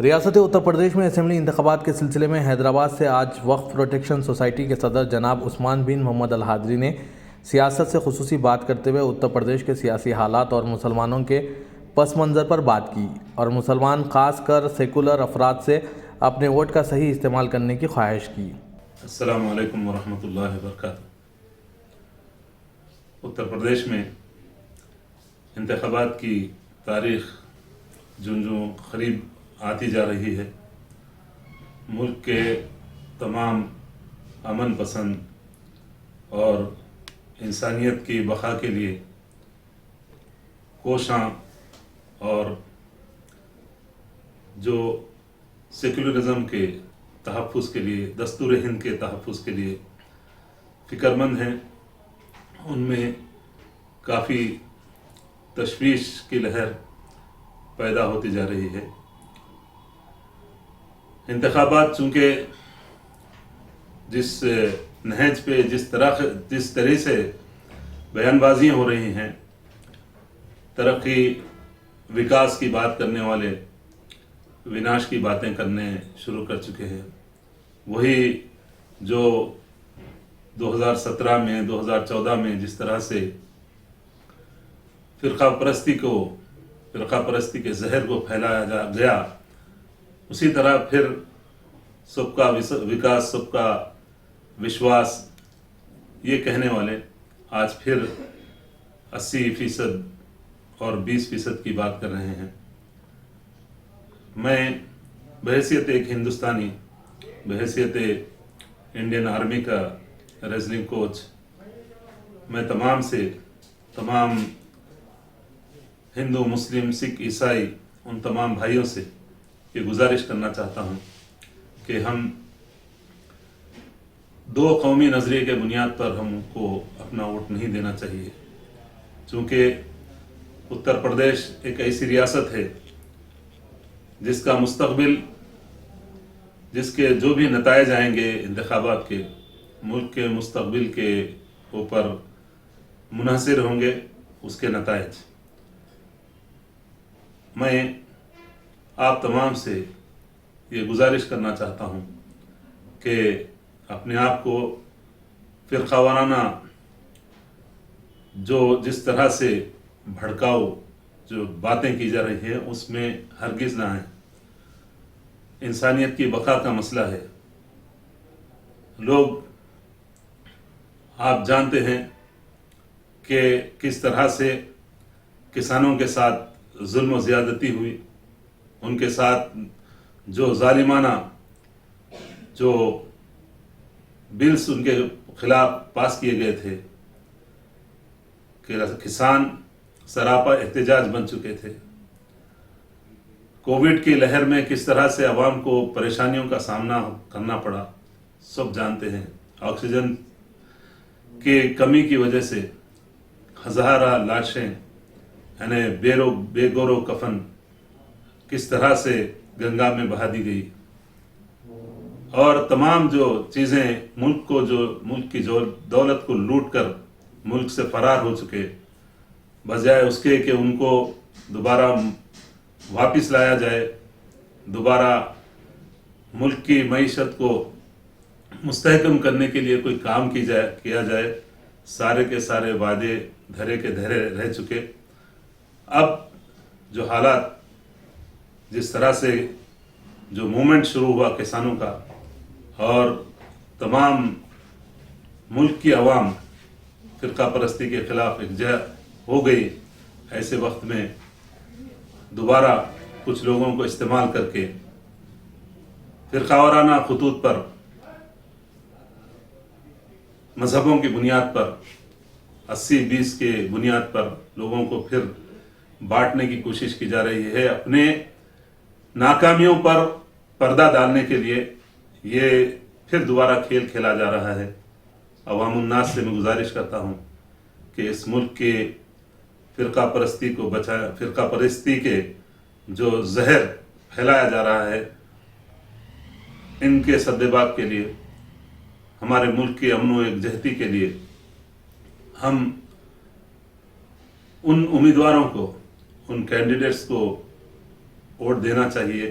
ریاست اتر پردیش میں اسمبلی انتخابات کے سلسلے میں حیدرآباد سے آج وقف پروٹیکشن سوسائٹی کے صدر جناب عثمان بن محمد الحاضری نے سیاست سے خصوصی بات کرتے ہوئے اتر پردیش کے سیاسی حالات اور مسلمانوں کے پس منظر پر بات کی اور مسلمان خاص کر سیکولر افراد سے اپنے ووٹ کا صحیح استعمال کرنے کی خواہش کی۔ السلام علیکم ورحمۃ اللہ وبرکاتہ۔ اتر پردیش میں انتخابات کی تاریخ جو قریب آتی جا رہی ہے، ملک کے تمام امن پسند اور انسانیت کی بقا کے لیے کوشاں اور جو سیکولرزم کے تحفظ کے لیے، دستور ہند کے تحفظ کے لیے فکر مند ہیں، ان میں کافی تشویش کی لہر پیدا ہوتی جا رہی ہے۔ انتخابات چونکہ جس نہج پہ جس طرح سے بیان بازیاں ہو رہی ہیں، ترقی وکاس کی بات کرنے والے وناش کی باتیں کرنے شروع کر چکے ہیں، وہی جو 2017 میں 2014 میں جس طرح سے فرقہ پرستی کے زہر کو پھیلایا گیا، اسی طرح پھر سب کا وکاس، سب کا وشواس یہ کہنے والے آج پھر 80% اور 20% کی بات کر رہے ہیں۔ میں بحیثیت ایک ہندوستانی، بحیثیت انڈین آرمی کا ریسلنگ کوچ، میں تمام ہندو، مسلم، سکھ، عیسائی، ان تمام بھائیوں سے یہ گزارش کرنا چاہتا ہوں کہ ہم دو قومی نظریے کے بنیاد پر ہم کو اپنا ووٹ نہیں دینا چاہیے، چونکہ اتر پردیش ایک ایسی ریاست ہے جس کا مستقبل، جس کے جو بھی نتائج آئیں گے انتخابات کے، ملک کے مستقبل کے اوپر منحصر ہوں گے اس کے نتائج۔ میں آپ تمام سے یہ گزارش کرنا چاہتا ہوں کہ اپنے آپ کو فرقہ وارانہ جس طرح سے بھڑکاؤ جو باتیں کی جا رہی ہیں اس میں ہرگز نہ آئیں۔ انسانیت کی بقا کا مسئلہ ہے۔ لوگ، آپ جانتے ہیں کہ کس طرح سے کسانوں کے ساتھ ظلم و زیادتی ہوئی، ان کے ساتھ جو ظالمانہ جو بلز ان کے خلاف پاس کیے گئے تھے کہ کسان سراپا احتجاج بن چکے تھے۔ کووڈ کی لہر میں کس طرح سے عوام کو پریشانیوں کا سامنا کرنا پڑا، سب جانتے ہیں۔ آکسیجن کی کمی کی وجہ سے ہزارہ لاشیں، یعنی بے گورو کفن کس طرح سے گنگا میں بہا دی گئی، اور تمام جو چیزیں ملک کی جو دولت کو لوٹ کر ملک سے فرار ہو چکے، بجائے اس کے کہ ان کو دوبارہ واپس لایا جائے، دوبارہ ملک کی معیشت کو مستحکم کرنے کے لیے کوئی کام کیا جائے، سارے کے سارے وعدے دھرے کے دھرے رہ چکے۔ اب جو حالات، جس طرح سے جو موومنٹ شروع ہوا کسانوں کا اور تمام ملک کی عوام فرقہ پرستی کے خلاف یکجا ہو گئی، ایسے وقت میں دوبارہ کچھ لوگوں کو استعمال کر کے فرقہ وارانہ خطوط پر، مذہبوں کی بنیاد پر، 80-20 کے بنیاد پر لوگوں کو پھر بانٹنے کی کوشش کی جا رہی ہے۔ اپنے ناکامیوں پر پردہ ڈالنے کے لیے یہ پھر دوبارہ کھیل کھیلا جا رہا ہے۔ عوام الناس سے میں گزارش کرتا ہوں کہ اس ملک کے فرقہ پرستی کے جو زہر پھیلایا جا رہا ہے، ان کے سدباق کے لیے، ہمارے ملک کی امن و یکجہتی کے لیے ہم ان امیدواروں کو، ان کینڈیڈیٹس کو ووٹ دینا چاہیے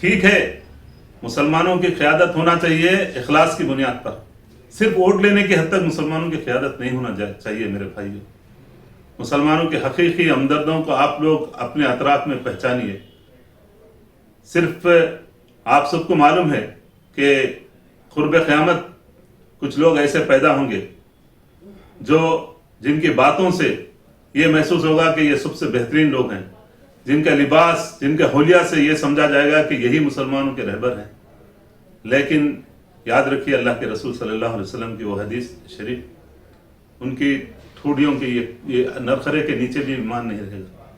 ٹھیک ہے مسلمانوں کی قیادت ہونا چاہیے اخلاص کی بنیاد پر، صرف ووٹ لینے کی حد تک مسلمانوں کی قیادت نہیں ہونا چاہیے میرے بھائیوں۔ مسلمانوں کے حقیقی ہمدردوں کو آپ لوگ اپنے اطراف میں پہچانیے۔ صرف آپ سب کو معلوم ہے کہ قرب قیامت کچھ لوگ ایسے پیدا ہوں گے جن کی باتوں سے یہ محسوس ہوگا کہ یہ سب سے بہترین لوگ ہیں، جن کا لباس، جن کا حلیہ سے یہ سمجھا جائے گا کہ یہی مسلمانوں کے رہبر ہیں۔ لیکن یاد رکھیے اللہ کے رسول صلی اللہ علیہ وسلم کی وہ حدیث شریف، ان کی ٹھوڑیوں کے یہ نرخرے کے نیچے بھی ایمان نہیں رہے گا۔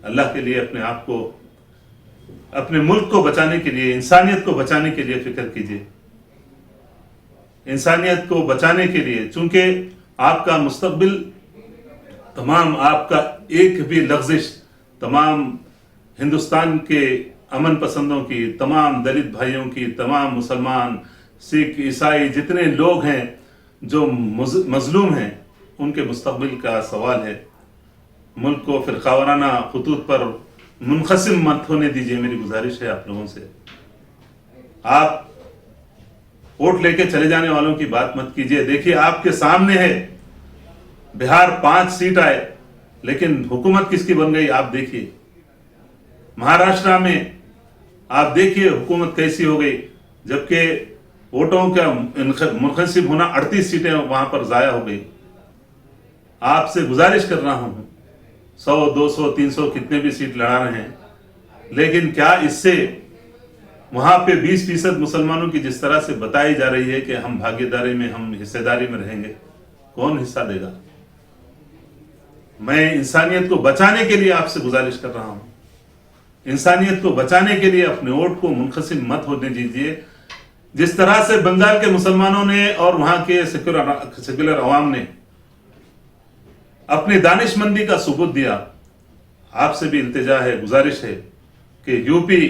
اللہ کے لیے اپنے آپ کو، اپنے ملک کو بچانے کے لیے، انسانیت کو بچانے کے لیے فکر کیجیے۔ انسانیت کو بچانے کے لیے، چونکہ آپ کا مستقبل، تمام آپ کا ایک بھی لغزش تمام ہندوستان کے امن پسندوں کی، تمام دلت بھائیوں کی، تمام مسلمان، سکھ، عیسائی جتنے لوگ ہیں جو مظلوم ہیں، ان کے مستقبل کا سوال ہے۔ ملک کو فرقہ وارانہ خطوط پر منقسم مت ہونے دیجیے، میری گزارش ہے آپ لوگوں سے۔ آپ ووٹ لے کے چلے جانے والوں کی بات مت کیجیے۔ دیکھیے آپ کے سامنے ہے، بہار 5 سیٹ آئے لیکن حکومت کس کی بن گئی آپ دیکھیے۔ مہاراشٹر میں آپ دیکھیے حکومت کیسی ہو گئی، جبکہ ووٹوں کا منقسم ہونا 38 سیٹیں وہاں پر ضائع ہو گئی۔ آپ سے گزارش کر رہا ہوں، 100 200 300 کتنے بھی سیٹ لڑا رہے ہیں، لیکن کیا اس سے وہاں پہ 20% مسلمانوں کی جس طرح سے بتائی جا رہی ہے کہ ہم بھاگیداری میں، ہم حصہ داری میں رہیں گے، کون حصہ دے گا؟ میں انسانیت کو بچانے کے لیے آپ سے گزارش کر رہا ہوں، انسانیت کو بچانے کے لیے اپنے ووٹ کو منقسم مت ہونے دیجیے۔ جس طرح سے بنگال کے مسلمانوں نے اور وہاں کے سیکولر عوام نے اپنی دانش مندی کا ثبوت دیا، آپ سے بھی التجا ہے، گزارش ہے کہ یو پی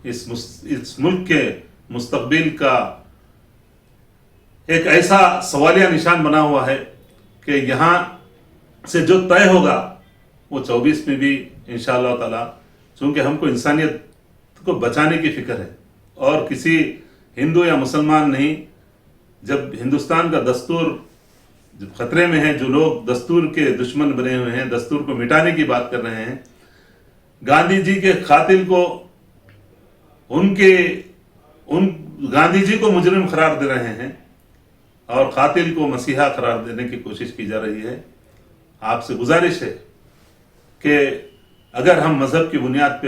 اس ملک کے مستقبل کا ایک ایسا سوالیہ نشان بنا ہوا ہے کہ یہاں سے جو طے ہوگا وہ 24 میں بھی انشاءاللہ تعالی، چونکہ ہم کو انسانیت کو بچانے کی فکر ہے اور کسی ہندو یا مسلمان نہیں۔ جب ہندوستان کا دستور جب خطرے میں ہے، جو لوگ دستور کے دشمن بنے ہوئے ہیں، دستور کو مٹانے کی بات کر رہے ہیں، گاندھی جی کے قاتل کو گاندھی جی کو مجرم قرار دے رہے ہیں اور قاتل کو مسیحا قرار دینے کی کوشش کی جا رہی ہے۔ آپ سے گزارش ہے کہ اگر ہم مذہب کی بنیاد پہ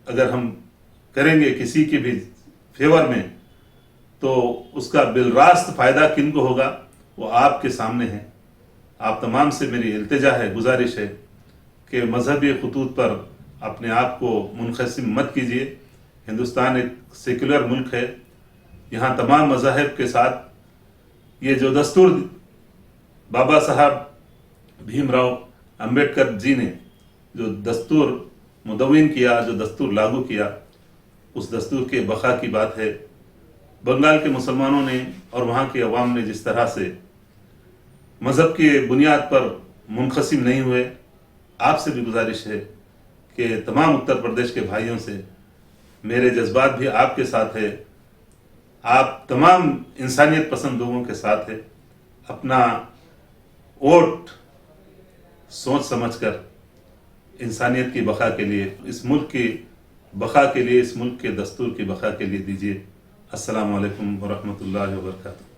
اگر ہم کریں گے کسی کی بھی فیور میں، تو اس کا بالراست فائدہ کن کو ہوگا وہ آپ کے سامنے ہے۔ آپ تمام سے میری التجا ہے، گزارش ہے کہ مذہبی خطوط پر اپنے آپ کو منقسم مت کیجیے۔ ہندوستان ایک سیکولر ملک ہے، یہاں تمام مذاہب کے ساتھ یہ جو دستور بابا صاحب بھیم راؤ امبیڈکر جی نے جو دستور مدون کیا، جو دستور لاگو کیا، اس دستور کے بقا کی بات ہے۔ بنگال کے مسلمانوں نے اور وہاں کے عوام نے جس طرح سے مذہب کی بنیاد پر منقسم نہیں ہوئے، آپ سے بھی گزارش ہے کہ تمام اتر پردیش کے بھائیوں سے میرے جذبات بھی آپ کے ساتھ ہے، آپ تمام انسانیت پسند لوگوں کے ساتھ ہے۔ اپنا ووٹ سوچ سمجھ کر انسانیت کی بقا کے لیے، اس ملک کی بقا کے لیے، اس ملک کے دستور کی بقا کے لیے دیجیے۔ السلام علیکم ورحمۃ اللہ وبرکاتہ۔